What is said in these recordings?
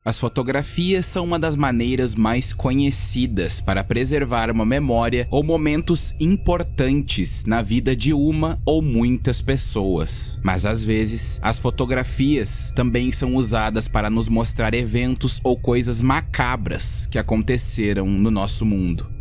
As fotografias são uma das maneiras mais conhecidas para preservar uma memória ou momentos importantes na vida de uma ou muitas pessoas. Mas às vezes, as fotografias também são usadas para nos mostrar eventos ou coisas macabras que aconteceram no nosso mundo.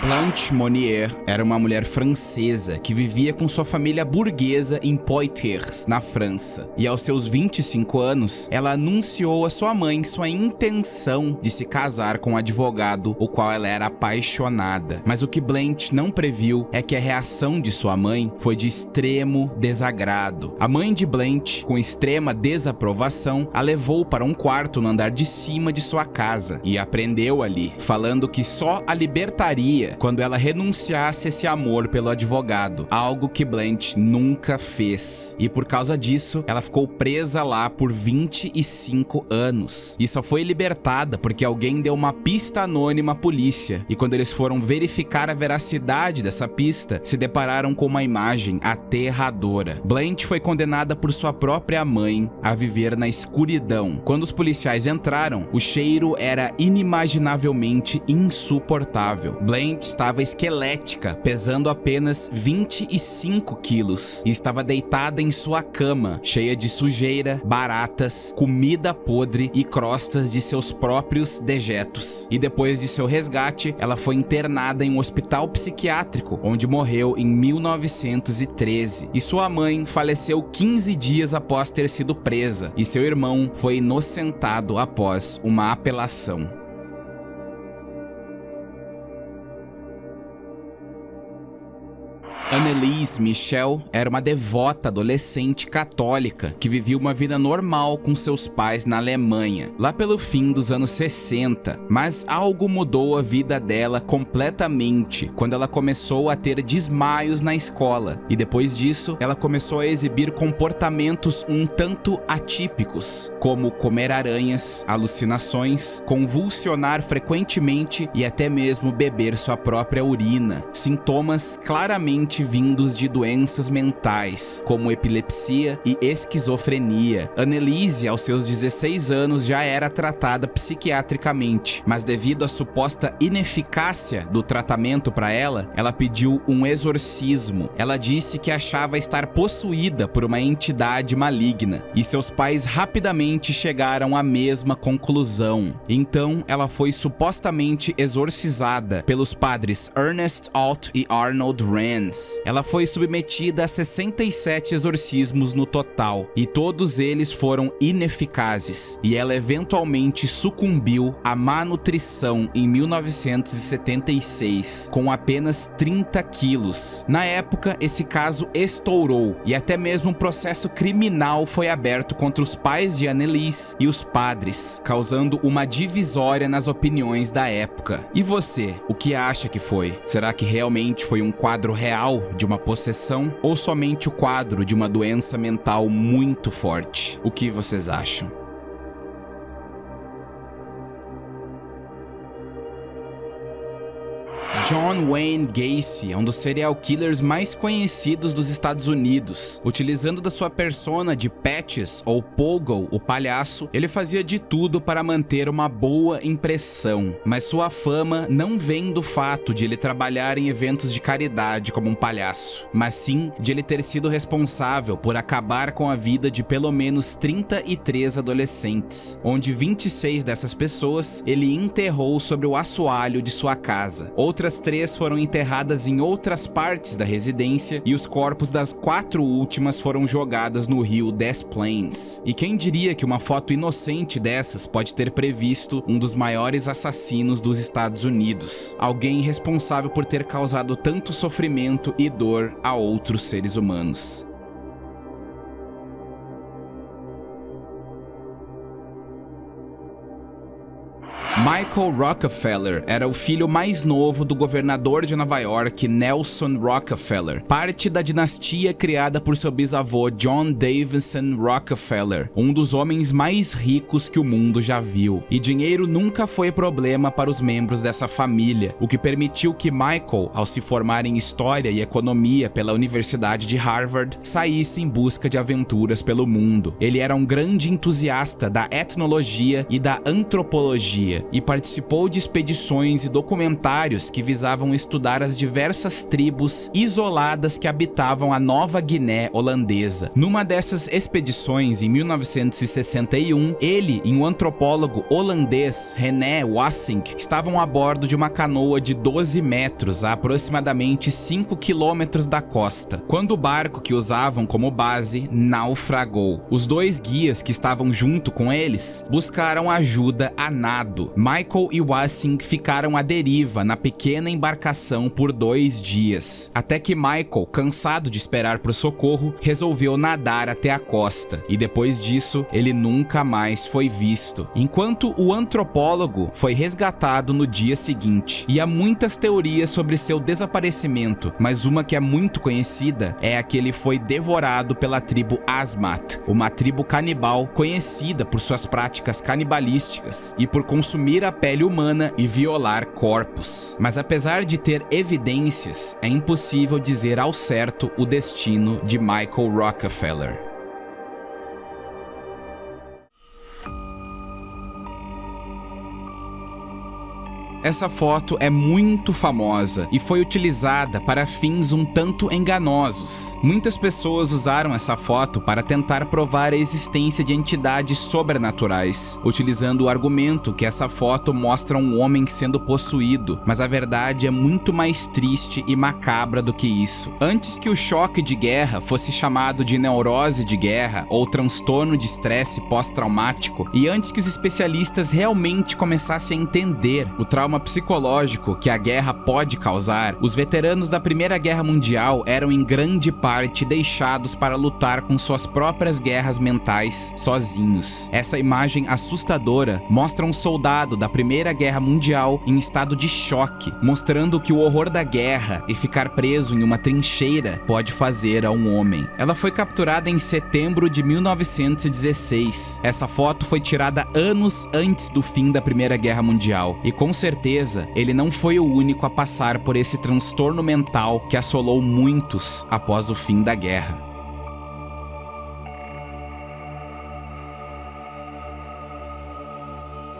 Blanche Monnier era uma mulher francesa que vivia com sua família burguesa em Poitiers, na França. E aos seus 25 anos, ela anunciou a sua mãe sua intenção de se casar com um advogado, o qual ela era apaixonada. Mas o que Blanche não previu é que a reação de sua mãe foi de extremo desagrado. A mãe de Blanche, com extrema desaprovação, a levou para um quarto no andar de cima de sua casa e a prendeu ali, falando que só a libertaria quando ela renunciasse esse amor pelo advogado, algo que Blanche nunca fez. E por causa disso, ela ficou presa lá por 25 anos. E só foi libertada porque alguém deu uma pista anônima à polícia. E quando eles foram verificar a veracidade dessa pista, se depararam com uma imagem aterradora. Blanche foi condenada por sua própria mãe a viver na escuridão. Quando os policiais entraram, o cheiro era inimaginavelmente insuportável. Blanche estava esquelética, pesando apenas 25 quilos e estava deitada em sua cama, cheia de sujeira, baratas, comida podre e crostas de seus próprios dejetos. E depois de seu resgate, ela foi internada em um hospital psiquiátrico, onde morreu em 1913. E sua mãe faleceu 15 dias após ter sido presa, e seu irmão foi inocentado após uma apelação. Anneliese Michel era uma devota adolescente católica que vivia uma vida normal com seus pais na Alemanha, lá pelo fim dos anos 60, mas algo mudou a vida dela completamente quando ela começou a ter desmaios na escola, e depois disso ela começou a exibir comportamentos um tanto atípicos, como comer aranhas, alucinações, convulsionar frequentemente e até mesmo beber sua própria urina, sintomas claramente vindos de doenças mentais, como epilepsia e esquizofrenia. Anneliese, aos seus 16 anos, já era tratada psiquiatricamente, mas devido à suposta ineficácia do tratamento para ela, ela pediu um exorcismo. Ela disse que achava estar possuída por uma entidade maligna, e seus pais rapidamente chegaram à mesma conclusão. Então, ela foi supostamente exorcizada pelos padres Ernest Alt e Arnold Renz. Ela foi submetida a 67 exorcismos no total, e todos eles foram ineficazes, e ela eventualmente sucumbiu à má nutrição em 1976, com apenas 30 quilos. Na época, esse caso estourou, e até mesmo um processo criminal foi aberto contra os pais de Anneliese e os padres, causando uma divisória nas opiniões da época. E você, o que acha que foi? Será que realmente foi um quadro real de uma possessão, ou somente o quadro de uma doença mental muito forte? O que vocês acham? John Wayne Gacy é um dos serial killers mais conhecidos dos Estados Unidos. Utilizando da sua persona de Patches ou Pogo, o palhaço, ele fazia de tudo para manter uma boa impressão. Mas sua fama não vem do fato de ele trabalhar em eventos de caridade como um palhaço, mas sim de ele ter sido responsável por acabar com a vida de pelo menos 33 adolescentes, onde 26 dessas pessoas ele enterrou sobre o assoalho de sua casa. Outras 3 foram enterradas em outras partes da residência, e os corpos das 4 últimas foram jogadas no rio Des Plaines. E quem diria que uma foto inocente dessas pode ter previsto um dos maiores assassinos dos Estados Unidos, alguém responsável por ter causado tanto sofrimento e dor a outros seres humanos. Michael Rockefeller era o filho mais novo do governador de Nova York, Nelson Rockefeller, parte da dinastia criada por seu bisavô John Davison Rockefeller, um dos homens mais ricos que o mundo já viu. E dinheiro nunca foi problema para os membros dessa família, o que permitiu que Michael, ao se formar em História e Economia pela Universidade de Harvard, saísse em busca de aventuras pelo mundo. Ele era um grande entusiasta da etnologia e da antropologia, e participou de expedições e documentários que visavam estudar as diversas tribos isoladas que habitavam a Nova Guiné holandesa. Numa dessas expedições, em 1961, ele e um antropólogo holandês, René Wassink, estavam a bordo de uma canoa de 12 metros a aproximadamente 5 quilômetros da costa, quando o barco que usavam como base naufragou. Os dois guias que estavam junto com eles buscaram ajuda a nado. Michael e Wassink ficaram à deriva na pequena embarcação por 2 dias, até que Michael, cansado de esperar por socorro, resolveu nadar até a costa, e depois disso, ele nunca mais foi visto, enquanto o antropólogo foi resgatado no dia seguinte. E há muitas teorias sobre seu desaparecimento, mas uma que é muito conhecida é a que ele foi devorado pela tribo Asmat, uma tribo canibal conhecida por suas práticas canibalísticas e por consumir a pele humana e violar corpos. Mas apesar de ter evidências, é impossível dizer ao certo o destino de Michael Rockefeller. Essa foto é muito famosa e foi utilizada para fins um tanto enganosos. Muitas pessoas usaram essa foto para tentar provar a existência de entidades sobrenaturais, utilizando o argumento que essa foto mostra um homem sendo possuído, mas a verdade é muito mais triste e macabra do que isso. Antes que o choque de guerra fosse chamado de neurose de guerra ou transtorno de estresse pós-traumático, e antes que os especialistas realmente começassem a entender o trauma psicológico que a guerra pode causar, os veteranos da Primeira Guerra Mundial eram em grande parte deixados para lutar com suas próprias guerras mentais sozinhos. Essa imagem assustadora mostra um soldado da Primeira Guerra Mundial em estado de choque, mostrando que o horror da guerra e ficar preso em uma trincheira pode fazer a um homem. Ela foi capturada em setembro de 1916. Essa foto foi tirada anos antes do fim da Primeira Guerra Mundial, e com certeza ele não foi o único a passar por esse transtorno mental que assolou muitos após o fim da guerra.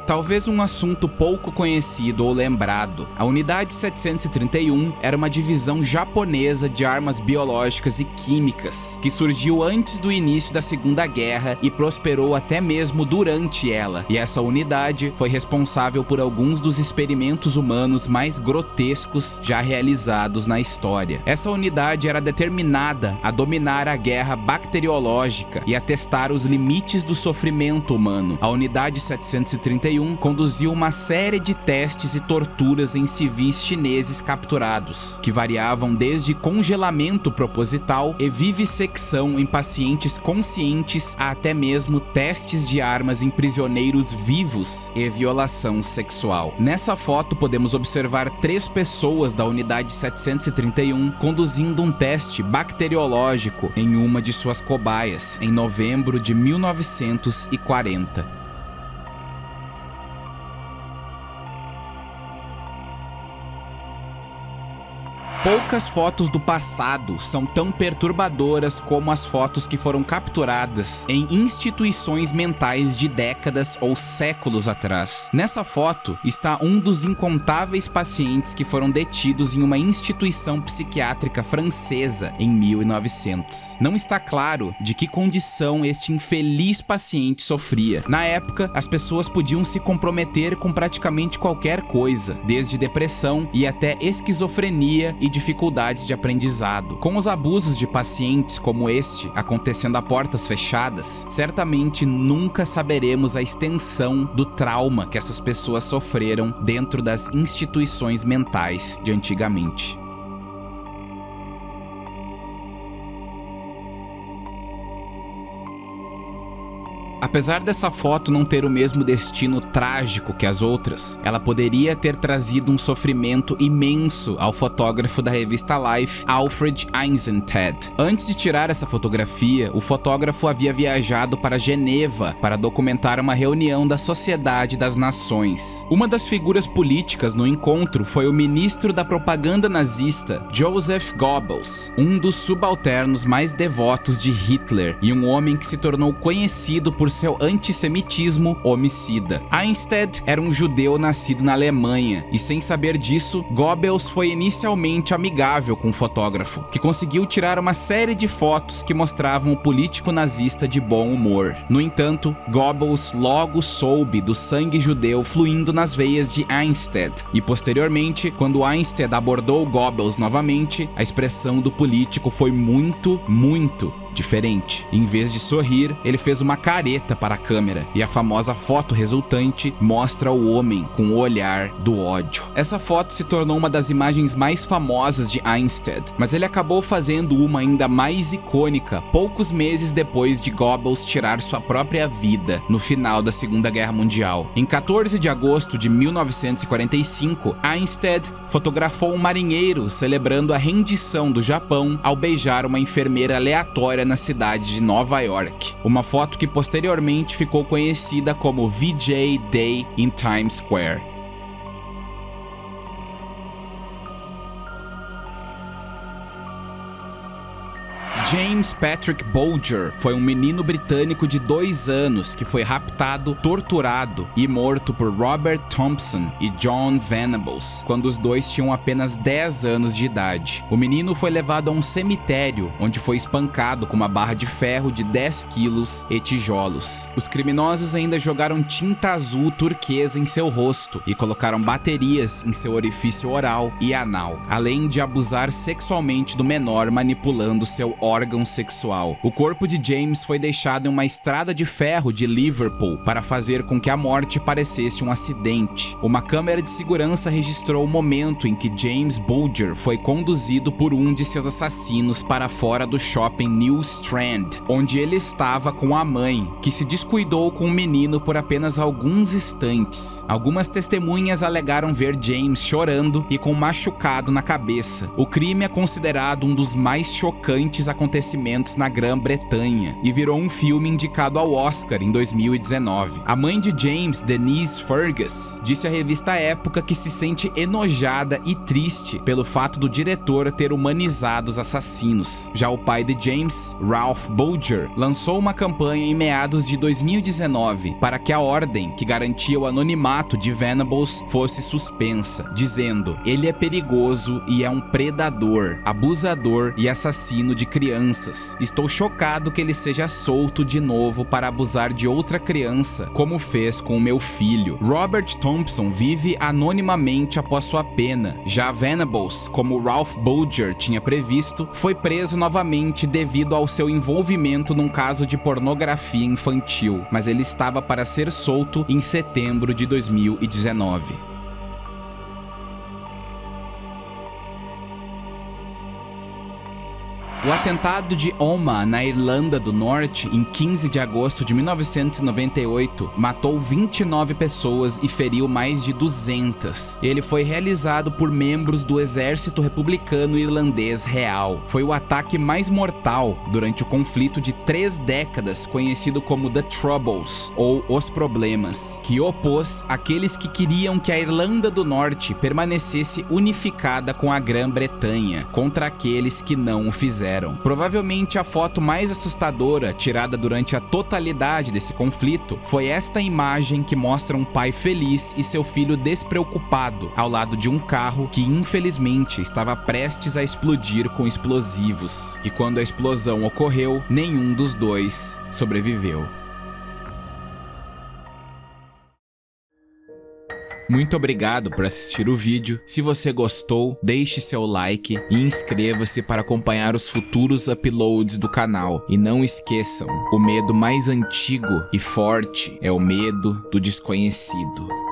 Talvez um assunto pouco conhecido ou lembrado. A Unidade 731 era uma divisão japonesa de armas biológicas e químicas, que surgiu antes do início da Segunda Guerra e prosperou até mesmo durante ela. E essa unidade foi responsável por alguns dos experimentos humanos mais grotescos já realizados na história. Essa unidade era determinada a dominar a guerra bacteriológica e a testar os limites do sofrimento humano. A Unidade 731 conduziu uma série de testes e torturas em civis chineses capturados, que variavam desde congelamento proposital e vivissecção em pacientes conscientes a até mesmo testes de armas em prisioneiros vivos e violação sexual. Nessa foto podemos observar 3 pessoas da Unidade 731 conduzindo um teste bacteriológico em uma de suas cobaias em novembro de 1940. Poucas fotos do passado são tão perturbadoras como as fotos que foram capturadas em instituições mentais de décadas ou séculos atrás. Nessa foto está um dos incontáveis pacientes que foram detidos em uma instituição psiquiátrica francesa em 1900. Não está claro de que condição este infeliz paciente sofria. Na época, as pessoas podiam se comprometer com praticamente qualquer coisa, desde depressão e até esquizofrenia e dificuldades de aprendizado. Com os abusos de pacientes como este acontecendo a portas fechadas, certamente nunca saberemos a extensão do trauma que essas pessoas sofreram dentro das instituições mentais de antigamente. Apesar dessa foto não ter o mesmo destino trágico que as outras, ela poderia ter trazido um sofrimento imenso ao fotógrafo da revista Life, Alfred Eisenstadt. Antes de tirar essa fotografia, o fotógrafo havia viajado para Geneva para documentar uma reunião da Sociedade das Nações. Uma das figuras políticas no encontro foi o ministro da propaganda nazista, Joseph Goebbels, um dos subalternos mais devotos de Hitler e um homem que se tornou conhecido por seu antissemitismo homicida. Eisenstadt era um judeu nascido na Alemanha e, sem saber disso, Goebbels foi inicialmente amigável com o fotógrafo, que conseguiu tirar uma série de fotos que mostravam o político nazista de bom humor. No entanto, Goebbels logo soube do sangue judeu fluindo nas veias de Eisenstadt e, posteriormente, quando Eisenstadt abordou Goebbels novamente, a expressão do político foi muito diferente. Em vez de sorrir, ele fez uma careta para a câmera e a famosa foto resultante mostra o homem com o olhar do ódio. Essa foto se tornou uma das imagens mais famosas de Eisenstadt, mas ele acabou fazendo uma ainda mais icônica poucos meses depois de Goebbels tirar sua própria vida no final da Segunda Guerra Mundial. Em 14 de agosto de 1945, Eisenstadt fotografou um marinheiro celebrando a rendição do Japão ao beijar uma enfermeira aleatória na cidade de Nova York. Uma foto que posteriormente ficou conhecida como VJ Day in Times Square. James Patrick Bolger foi um menino britânico de 2 anos que foi raptado, torturado e morto por Robert Thompson e John Venables quando os dois tinham apenas 10 anos de idade. O menino foi levado a um cemitério onde foi espancado com uma barra de ferro de 10 quilos e tijolos. Os criminosos ainda jogaram tinta azul turquesa em seu rosto e colocaram baterias em seu orifício oral e anal, além de abusar sexualmente do menor manipulando seu órgão sexual. O corpo de James foi deixado em uma estrada de ferro de Liverpool para fazer com que a morte parecesse um acidente. Uma câmera de segurança registrou o momento em que James Bolger foi conduzido por um de seus assassinos para fora do shopping New Strand, onde ele estava com a mãe, que se descuidou com o menino por apenas alguns instantes. Algumas testemunhas alegaram ver James chorando e com um machucado na cabeça. O crime é considerado um dos mais chocantes acontecimentos na Grã-Bretanha e virou um filme indicado ao Oscar em 2019. A mãe de James, Denise Fergus, disse à revista Época que se sente enojada e triste pelo fato do diretor ter humanizado os assassinos. Já o pai de James, Ralph Bolger, lançou uma campanha em meados de 2019 para que a ordem que garantia o anonimato de Venables fosse suspensa, dizendo: "Ele é perigoso e é um predador, abusador e assassino de crianças. Estou chocado que ele seja solto de novo para abusar de outra criança, como fez com o meu filho." Robert Thompson vive anonimamente após sua pena. Já Venables, como Ralph Bolger tinha previsto, foi preso novamente devido ao seu envolvimento num caso de pornografia infantil, mas ele estava para ser solto em setembro de 2019. O atentado de Omagh, na Irlanda do Norte, em 15 de agosto de 1998, matou 29 pessoas e feriu mais de 200. Ele foi realizado por membros do Exército Republicano Irlandês Real. Foi o ataque mais mortal durante o conflito de 3 décadas, conhecido como The Troubles, ou Os Problemas, que opôs aqueles que queriam que a Irlanda do Norte permanecesse unificada com a Grã-Bretanha, contra aqueles que não o fizeram. Provavelmente a foto mais assustadora tirada durante a totalidade desse conflito foi esta imagem que mostra um pai feliz e seu filho despreocupado ao lado de um carro que infelizmente estava prestes a explodir com explosivos. E quando a explosão ocorreu, nenhum dos dois sobreviveu. Muito obrigado por assistir o vídeo. Se você gostou, deixe seu like e inscreva-se para acompanhar os futuros uploads do canal. E não esqueçam, o medo mais antigo e forte é o medo do desconhecido.